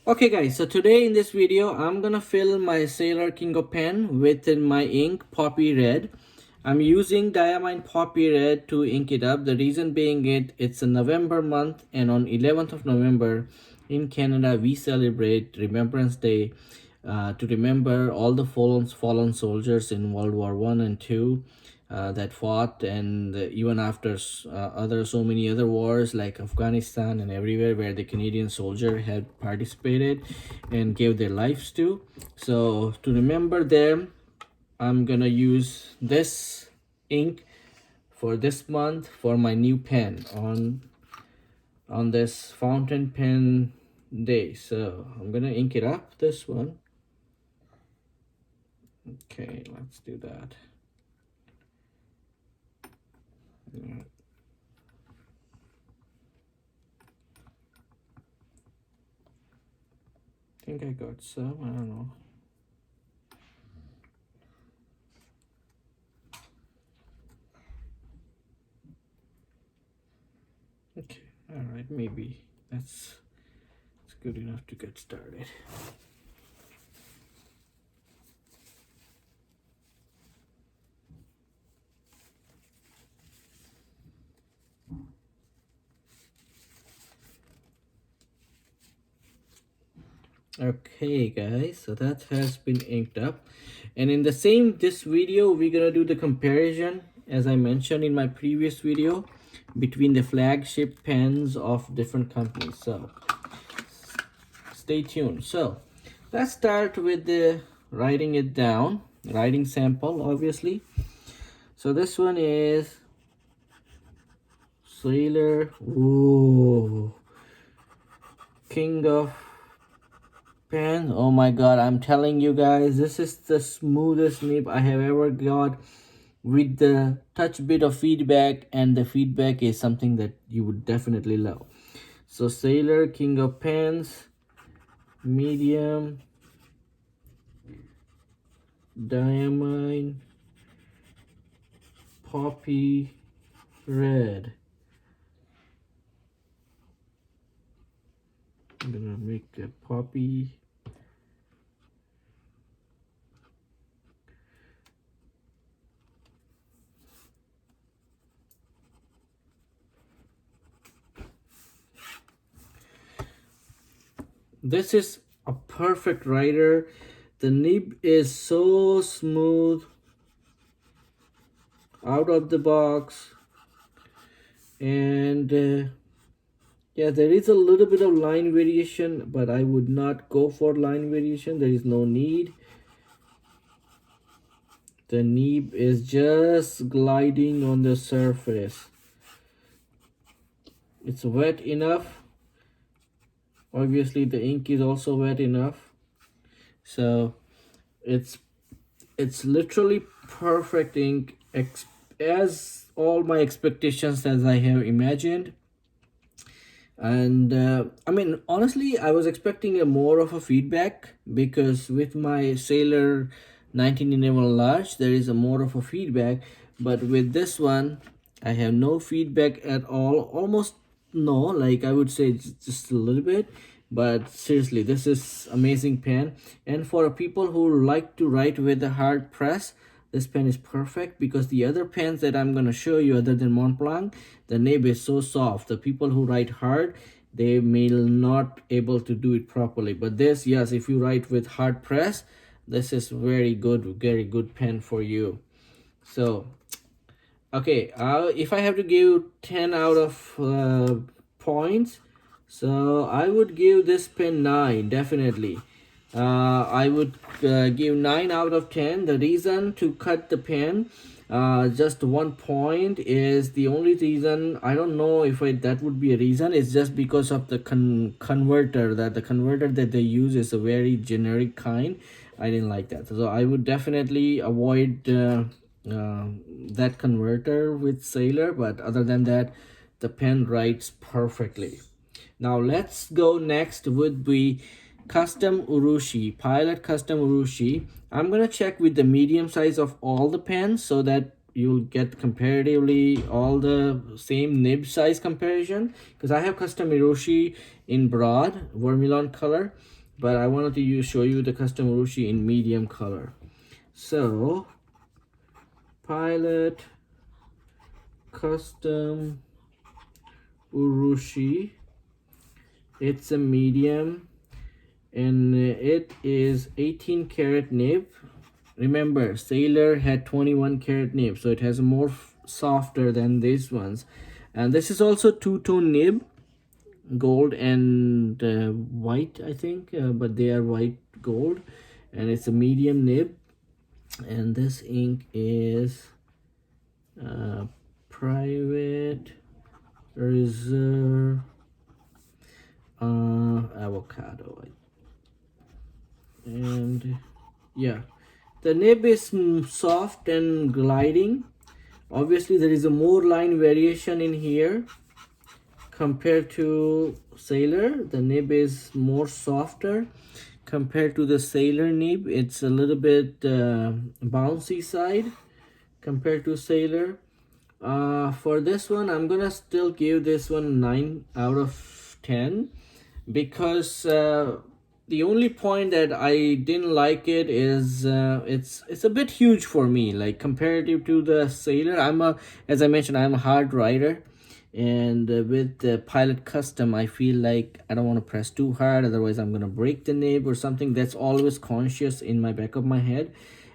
Okay guys, so today in this video I'm gonna fill my Sailor Kingo pen with my ink Poppy Red. I'm using Diamine Poppy Red to ink it up. The reason being it's a November month, and on 11th of November in Canada we celebrate Remembrance Day, to remember all the fallen soldiers in World War I and II, that fought, and even after other so many other wars like Afghanistan and everywhere where the Canadian soldier had participated and gave their lives to. So to remember them, I'm gonna use this ink for this month for my new pen on this fountain pen day. So I'm gonna ink it up, this one. Okay, let's do that. Yeah. I think I got some, I don't know. Okay, all right, maybe that's good enough to get started. Okay guys, so that has been inked up, and in this video we're gonna do the comparison, as I mentioned in my previous video, between the flagship pens of different companies. So stay tuned. So let's start with the writing it down, writing sample obviously. So this one is Sailor, ooh, King of Pen. Oh my god, I'm telling you guys, this is the smoothest nib I have ever got, with the touch bit of feedback, and the feedback is something that you would definitely love. So Sailor King of Pens, medium, Diamine Poppy Red. I'm gonna make the poppy. This is a perfect writer. The nib is so smooth, out of the box, and yeah, there is a little bit of line variation, but I would not go for line variation. There is no need. The nib is just gliding on the surface. It's wet enough. Obviously the ink is also wet enough, so it's literally perfect ink, as all my expectations as I have imagined. And I mean, honestly, I was expecting a more of a feedback, because with my Sailor 1911 large there is a more of a feedback, but with this one I have no feedback at all, almost no, like I would say just a little bit. But seriously, this is amazing pen, and for people who like to write with a hard press, this pen is perfect, because the other pens that I'm going to show you other than Montblanc, the nib is so soft. The people who write hard, they may not able to do it properly. But this, yes, if you write with hard press, this is very good pen for you. So okay, if I have to give 10 out of points, so I would give this pen 9, definitely. I would give 9 out of 10. The reason to cut the pen just 1 point is the only reason. I don't know if that would be a reason. It's just because of the converter. That the converter that they use is a very generic kind. I didn't like that, so I would definitely avoid that converter with Sailor. But other than that, the pen writes perfectly. Now let's go next with the custom Urushi, Pilot Custom Urushi. I'm gonna check with the medium size of all the pens, so that you'll get comparatively all the same nib size comparison, because I have custom Urushi in broad vermilion color, but I wanted to show you the custom Urushi in medium color. So Pilot custom Urushi, it's a medium, and it is 18 karat nib. Remember, Sailor had 21 karat nib, so it has more softer than these ones. And this is also two-tone nib, gold and white, I think, but they are white gold, and it's a medium nib. And this ink is Private Reserve Avocado, and yeah, the nib is soft and gliding. Obviously there is a more line variation in here compared to Sailor. The nib is more softer compared to the Sailor nib. It's a little bit bouncy side compared to Sailor. For this one, I'm gonna still give this one 9 out of 10, because the only point that I didn't like it is it's a bit huge for me, like comparative to the Sailor. As I mentioned, I'm a hard writer, and with the Pilot Custom, I feel like I don't want to press too hard, otherwise I'm gonna break the nib or something. That's always conscious in my back of my head.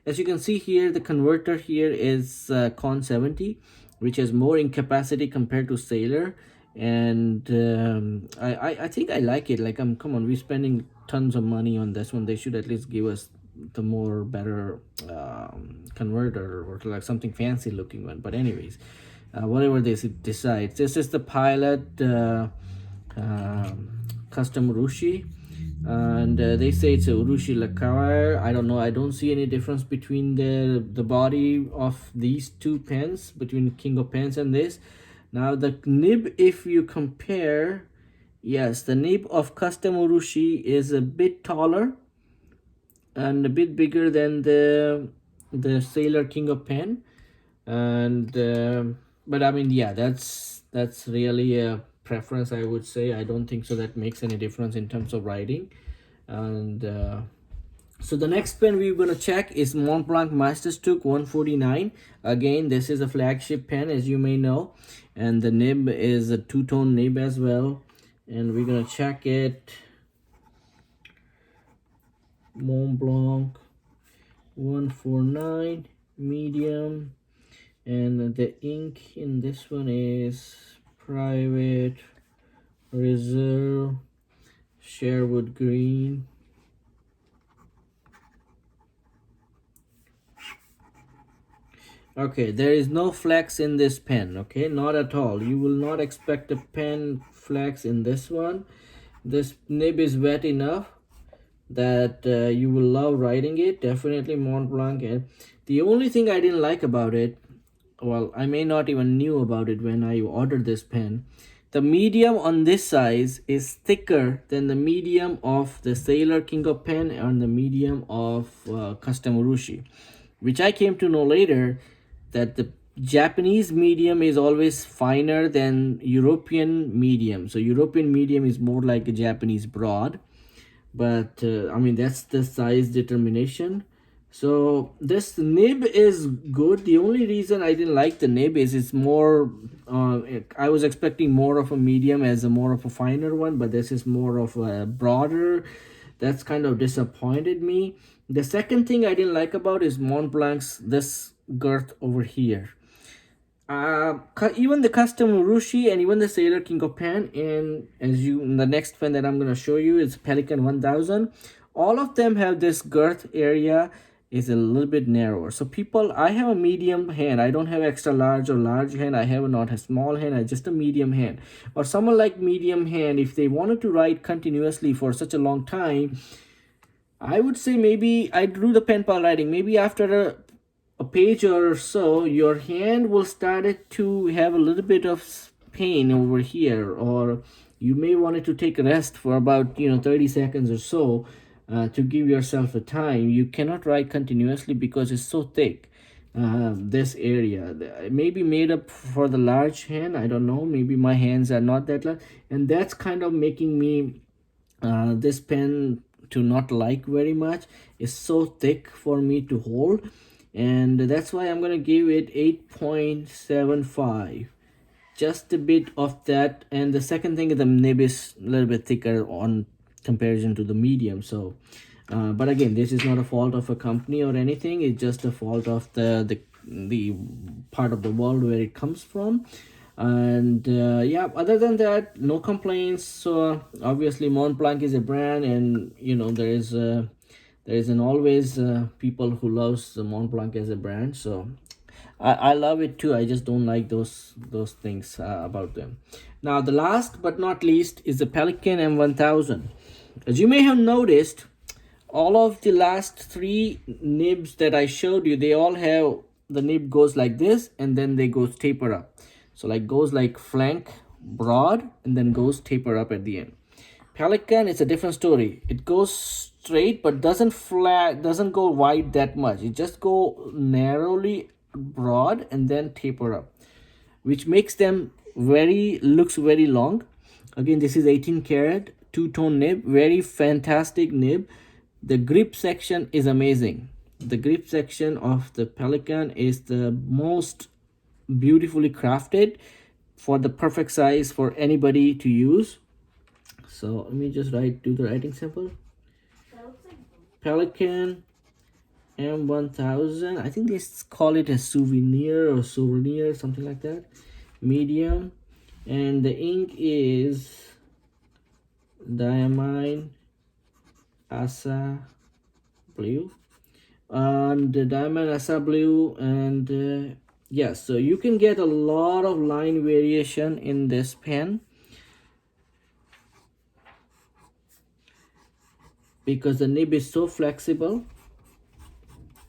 As you can see here, the converter here is Con 70, which has more ink capacity compared to Sailor, and I think I like it. Like, come on, we're spending tons of money on this one. They should at least give us the more better converter, or like something fancy looking one. But anyways, whatever they decide, this is the Pilot custom Urushi, and they say it's a Urushi lacquer. I don't know, I don't see any difference between the body of these two pens, between King of Pens and this. Now the nib, if you compare, yes, the nib of custom Urushi is a bit taller and a bit bigger than the Sailor King of Pen, and but I mean, yeah, that's really a preference, I would say. I don't think so that makes any difference in terms of writing. And so the next pen we're going to check is Montblanc Masterstock 149. Again, this is a flagship pen, as you may know, and the nib is a two-tone nib as well, and we're going to check it. Montblanc 149 medium, and the ink in this one is Private Reserve Sherwood Green. Okay, there is no flex in this pen. Okay, not at all. You will not expect a pen flex in this one. This nib is wet enough that you will love writing it. Definitely Montblanc. And the only thing I didn't like about it, well, I may not even knew about it when I ordered this pen, the medium on this size is thicker than the medium of the Sailor King of Pen and the medium of custom Urushi, which I came to know later that the Japanese medium is always finer than European medium. So European medium is more like a Japanese broad, but I mean, that's the size determination. So this nib is good. The only reason I didn't like the nib is it's more I was expecting more of a medium as a more of a finer one, but this is more of a broader. That's kind of disappointed me. The second thing I didn't like about is Montblanc's this girth over here. Even the custom Urushi and even the Sailor King of Pen, and the next pen that I'm going to show you is Pelikan 1000, all of them have this girth area is a little bit narrower. So people, I have a medium hand. I don't have extra large or large hand. I have not a small hand. I just a medium hand. Or someone like medium hand, if they wanted to write continuously for such a long time, I would say maybe I do the pen pal writing. Maybe after a page or so, your hand will start to have a little bit of pain over here, or you may want it to take a rest for about 30 seconds or so to give yourself a time. You cannot write continuously because it's so thick. this area. It may be made up for the large hand, I don't know, maybe my hands are not that large, and that's kind of making me this pen to not like very much. It's so thick for me to hold, and that's why I'm gonna give it 8.75, just a bit of that. And the second thing is the nib is a little bit thicker on comparison to the medium. So but again, this is not a fault of a company or anything, it's just a fault of the part of the world where it comes from. And yeah, other than that, no complaints. So obviously Montblanc is a brand, and you know there is an always people who loves the Montblanc as a brand. So I love it too. I just don't like those things about them. Now the last but not least is the Pelican M1000. As you may have noticed, all of the last three nibs that I showed you, they all have the nib goes like this, and then they go taper up. So like goes like flank broad, and then goes taper up at the end. Pelican, it's a different story. It goes straight but doesn't go wide that much. It just go narrowly broad and then taper up, which makes them looks very long. Again, this is 18 karat two-tone nib, very fantastic nib. The grip section is amazing. The grip section of the Pelican is the most beautifully crafted for the perfect size for anybody to use. So let me just do the writing sample. Pelican M1000. I think they call it a souvenir, something like that. Medium. And the ink is Diamine Asa Blue. And the Diamond Asa Blue. And yes, so you can get a lot of line variation in this pen, because the nib is so flexible.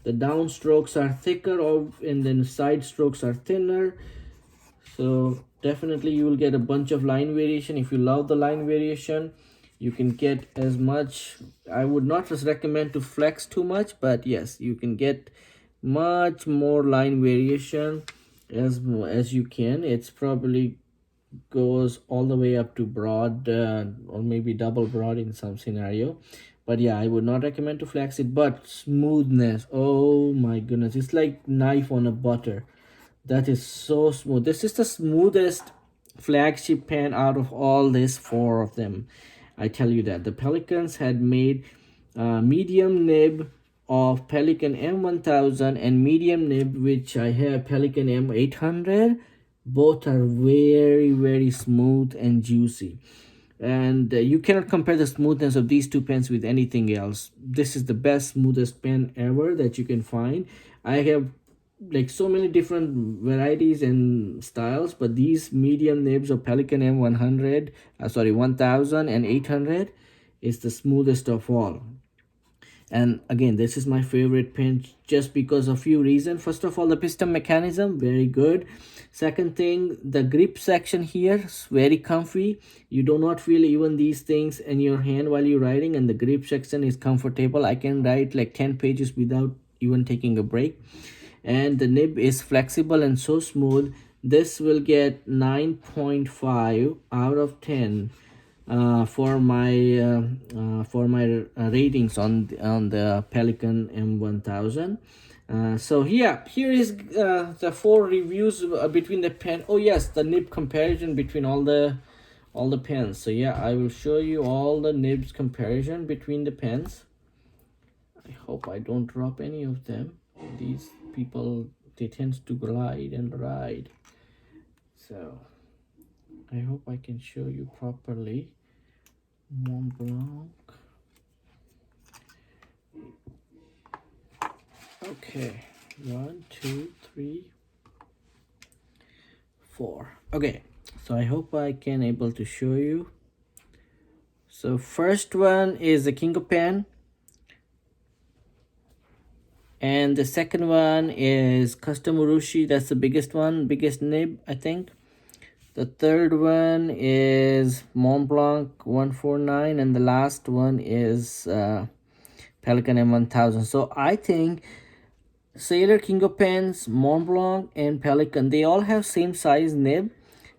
The down strokes are thicker, and then side strokes are thinner. So definitely you will get a bunch of line variation. If you love the line variation, you can get as much. I would not just recommend to flex too much, but yes, you can get much more line variation as you can. It's probably goes all the way up to broad, or maybe double broad in some scenario. But yeah, I would not recommend to flex it. But smoothness, oh my goodness, it's like knife on a butter. That is so smooth. This is the smoothest flagship pen out of all these four of them. I tell you that. The Pelicans had made medium nib of Pelican M1000 and medium nib, which I have Pelican M800. Both are very smooth and juicy, and you cannot compare the smoothness of these two pens with anything else. This is the best, smoothest pen ever that you can find. I have like so many different varieties and styles, but these medium nibs of Pelican M100 1000 and 800 is the smoothest of all. And again, this is my favorite pen just because of few reasons. First of all, the piston mechanism, very good. Second thing, the grip section here is very comfy. You do not feel even these things in your hand while you're writing, and the grip section is comfortable. I can write like 10 pages without even taking a break. And the nib is flexible and so smooth. This will get 9.5 out of 10 for my ratings on the Pelican M1000. So yeah, here is the 4 reviews between the pen. Oh yes, the nib comparison between all the pens. So yeah, I will show you all the nibs comparison between the pens. I hope I don't drop any of them. These people, they tend to glide and ride. So I hope I can show you properly. Montblanc. Okay, 1, 2, 3, 4. Okay, so I hope I can able to show you. So first one is the King of Pen, and the second one is Custom Urushi. That's the biggest nib, I think. The third one is Montblanc 149, and the last one is Pelican M1000. So I think Sailor, King of Pens, Mont Blanc, and Pelican, they all have same size nib.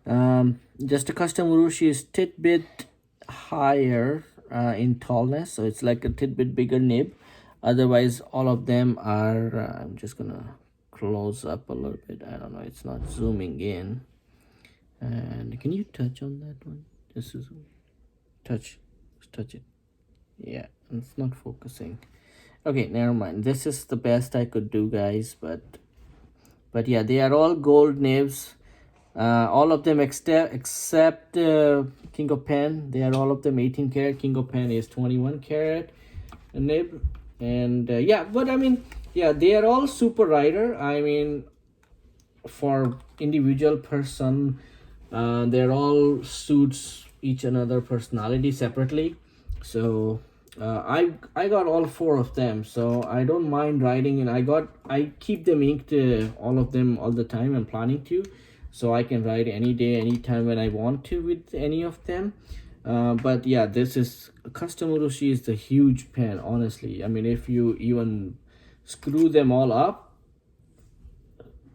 Just a custom Urushi is tidbit higher in tallness, so it's like a tidbit bigger nib. Otherwise, all of them are. I'm just gonna close up a little bit. I don't know. It's not zooming in. And can you touch on that one? This is touch. Just touch it. Yeah, it's not focusing. Okay, never mind. This is the best I could do, guys. But yeah, they are all gold nibs. All of them except King of Pen. They are all of them 18 karat. King of Pen is 21 karat nib. And yeah, but I mean, yeah, they are all super rider. I mean, for individual person, they're all suits each another personality separately. So I got all four of them, so I don't mind riding, and I keep them inked, all of them, all the time. I'm planning to, so I can ride any day, anytime when I want to with any of them. But yeah, this is custom Urushi is the huge pen, honestly. I mean, if you even screw them all up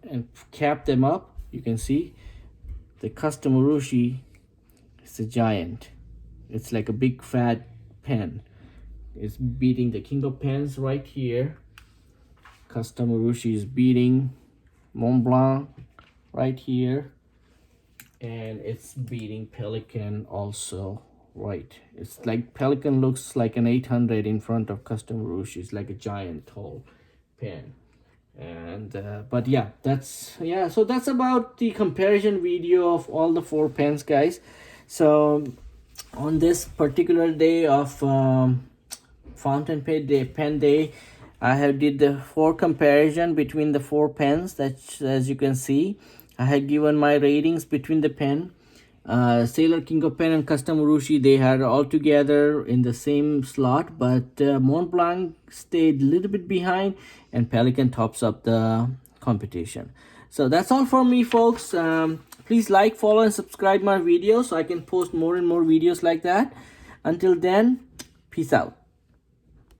and cap them up, you can see the custom Urushi is a giant. It's like a big fat pen. It's beating the King of Pens right here. Custom Urushi is beating Mont Blanc right here. And it's beating Pelican also, right? It's like Pelican looks like an 800 in front of custom Urushi. It's like a giant tall pen. And but yeah, so that's about the comparison video of all the four pens, guys. So on this particular day of fountain pen day, I have did the four comparison between the four pens. That, as you can see, I had given my ratings between the pen. Sailor, King of Pen, and custom Urushi, they had all together in the same slot, but Mont Blanc stayed a little bit behind, and Pelican tops up the competition. So that's all for me, folks. Please like, follow, and subscribe my videos so I can post more and more videos like that. Until then, peace out.